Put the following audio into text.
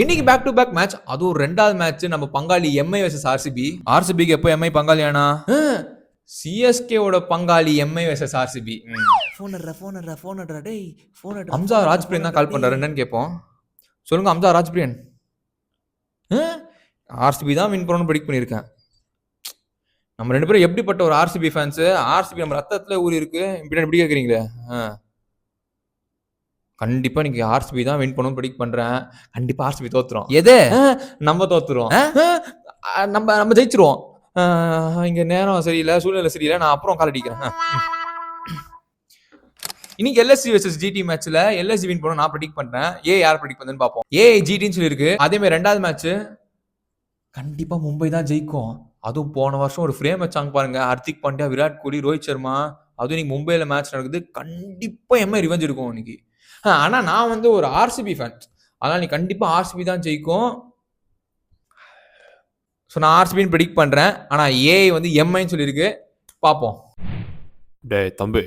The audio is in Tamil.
இன்னைக்கு பேக் டு பேக் மேட்ச். அதுவும் ரெண்டாவது மேட்ச் நம்ம பங்காளி எம்ஐ vs ஆர்சிபி. ஆர்சிபிக்கு எப்போ எம்ஐ பங்காளியானா? சிஎஸ்கேவோட பங்காளி எம்ஐ vs ஆர்சிபி. ஃபோன் டேய் அம்சா ராஜ்பிரியன் தான் கால் பண்றாரு. என்னன்னு கேட்போம். சொல்லுங்க அம்சா ராஜ்பிரியன். ஆர்சிபி தான் வின் பண்ணணும்னு ப்ரெடிக்ட் பண்ணியிருக்கேன். நம்ம ரெண்டு பேரும் எப்படிப்பட்ட ஒரு ஆர்சிபி ஃபேன்ஸ்? ஆர்சிபி நம்ம ரத்தத்துல ஊறி இருக்கு. இப்படி எப்படி கேட்குறீங்களே? கண்டிப்பா நீங்க ஆர்சிபி தான் வின் பண்ணணும் ப்ரெடிக்ட் பண்றேன். கண்டிப்பா ஆர்சிபி தோத்துரும். எது? நம்ம தோத்துருவோம். நம்ம ஜெயிச்சிருவோம். இங்க நேரம் சரியில்லை, சூழ்நிலை சரியில்லை. நான் அப்புறம் கால் அடிக்கிறேன். இன்னைக்கு எல்எஸ்சி vs ஜிடி மேட்ச்ல எல்எஸ்சி வின் பண்ணணும் நான் ப்ரெடிக்ட் பண்றேன். யார் ப்ரெடிக்ட் பண்ணுன்னு பார்ப்போம். ஜிடின்னு சொல்லியிருக்கு. அதே மாதிரி ரெண்டாவது மேட்ச் கண்டிப்பா மும்பை தான் ஜெயிக்கும். அதுவும் போன வருஷம் ஒரு ஃப்ரேம் வச்சாங்க பாருங்க. ஹர்திக் பாண்டியா, விராட் கோலி, ரோஹித் சர்மா. அதுவும் இன்னைக்கு மும்பைல மேட்ச் நடக்குது. கண்டிப்பா எம்ஐ ரிவெஞ்ச் இருக்கும் இன்னைக்கு. ஆனா நான் வந்து ஒரு ஆர்சிபி ஃபேன். அதனால நீ கண்டிப்பா ஆர்சிபி தான் ஜெயிக்கும். ஸோ நான் ஆர்சிபின்னு ப்ரெடிக்ட் பண்றேன். ஆனா வந்து எம்ஐன்னு சொல்லியிருக்கு. பார்ப்போம். டேய் தம்பி